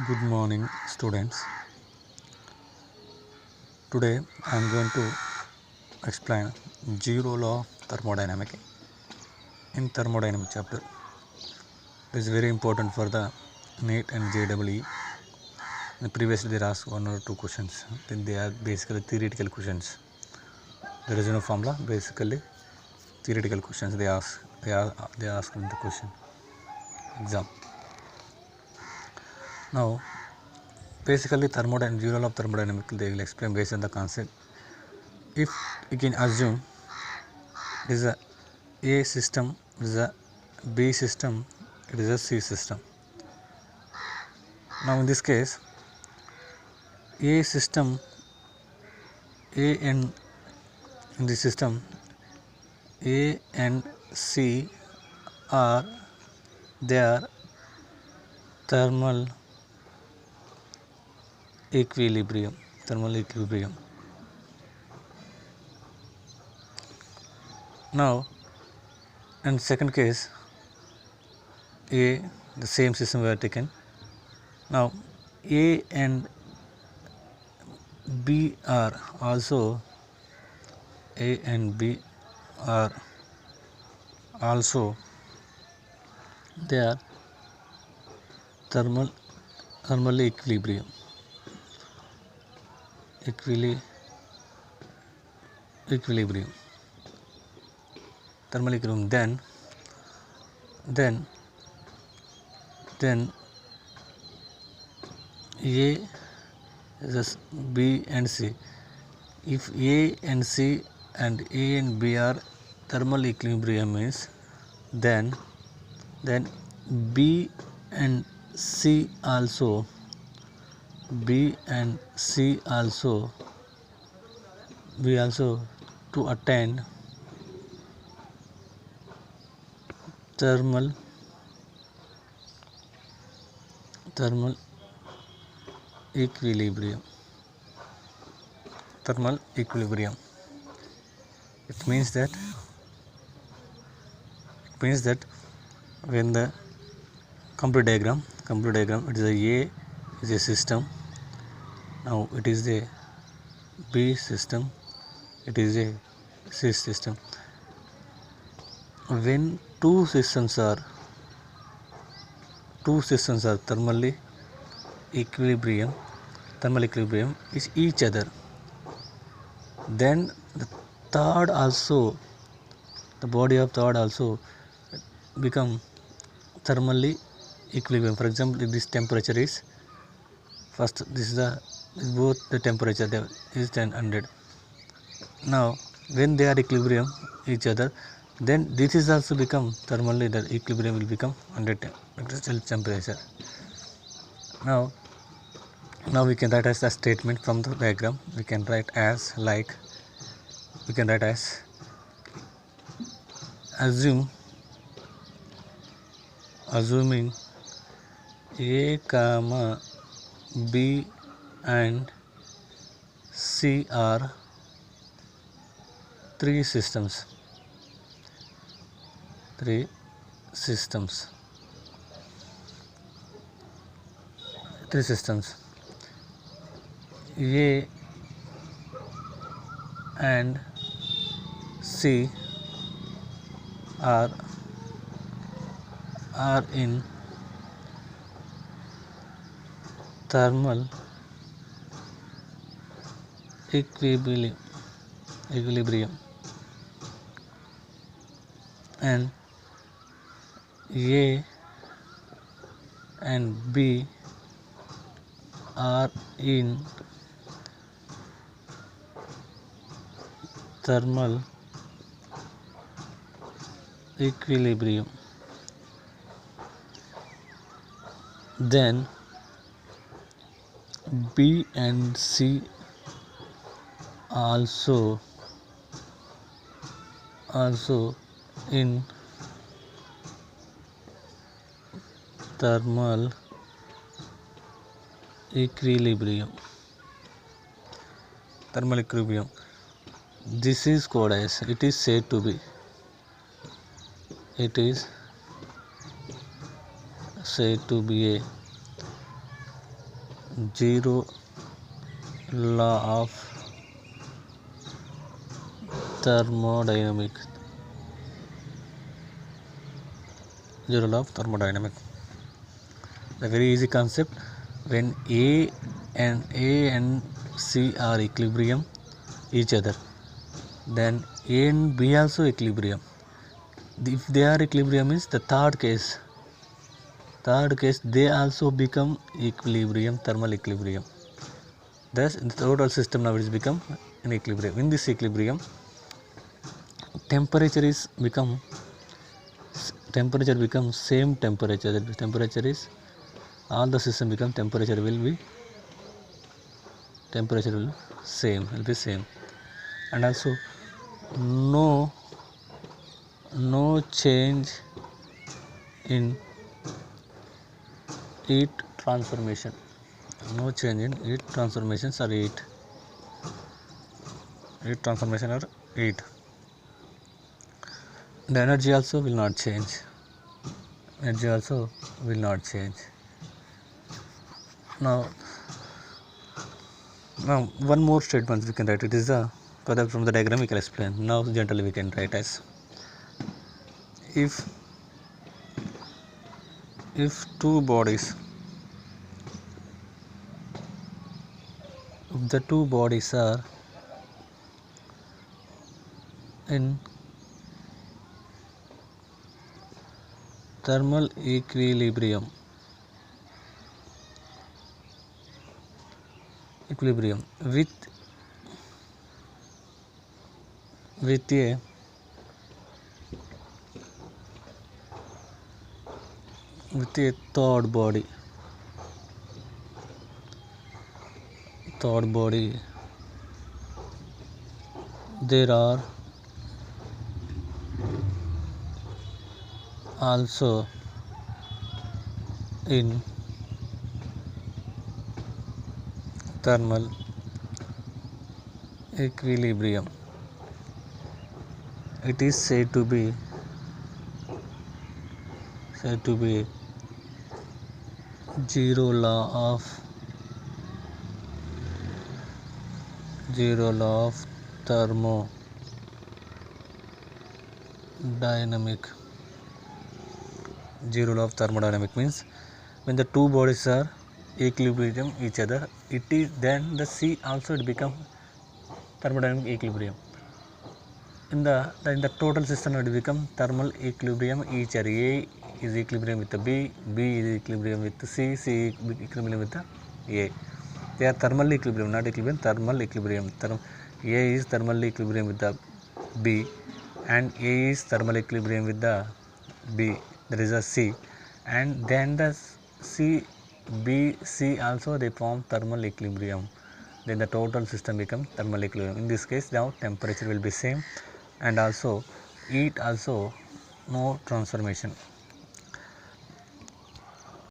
Good morning, students. Today I am going to explain zero law of thermodynamics in thermodynamic chapter. This is very important for the NEET and JEE. Previously they asked one or two questions. Then they are basically theoretical questions. There is no formula. Basically theoretical questions they ask. They ask in the question exam. Now basically zero law of thermodynamics they will explain based on the concept. If you can assume it is a system, it is a B system, it is a C system. Now in this case, A system, A and in this system, A and C are their thermal equilibrium. Thermal equilibrium. Now, in second case, A, the same system we have taken. Now, A and B are also A and B are also their thermal equilibrium. Equilibrium. Thermal equilibrium. Then A is B and C. If A and C and A and B are thermal equilibrium means then B and C also to attain thermal equilibrium. It means that when the complete diagram it is A is a system. Now it is a B system, it is a C system. When two systems are thermal equilibrium is each other, then the body of third also become thermally equilibrium. For example, if this temperature is first, both the temperature is 100. Now when they are equilibrium each other, then this is also become thermally, the equilibrium will become 100 temperature. Now we can write as a statement from the diagram. We can write as assuming A, B and C are three systems. A and C are in thermal equilibrium and A and B are in thermal equilibrium, then B and C also in thermal equilibrium. This is called as, it is said to be a zero law of thermodynamics. Zero law of thermodynamics. The very easy concept. When A and C are equilibrium each other, then A and B also equilibrium. If they are equilibrium means the third case they also become equilibrium, thermal equilibrium. Thus in the total system now it is become an equilibrium. In this equilibrium, temperature becomes same temperature. The temperature is all the system become temperature will be same, and also no change in heat transformation. No change in heat transformations or heat transformation or heat. The energy also will not change. Now one more statement we can write. It is the product from the diagram we can explain. Now generally we can write as if two bodies, the two bodies are in thermal equilibrium with a third body, there are also in thermal equilibrium. It is said to be zero law of thermodynamic. Zero law of thermodynamic means when the two bodies are equilibrium each other, it is then the C also it become thermodynamic equilibrium. In the total system it become thermal equilibrium each other. A is equilibrium with the B is equilibrium with the C is equilibrium with the A. They are thermal equilibrium, not equilibrium, thermal equilibrium. A is thermal equilibrium with the B and A is thermal equilibrium with the B, that is a C, and then the B, C also they form thermal equilibrium. Then the total system becomes thermal equilibrium. In this case now temperature will be same and also heat also no transformation.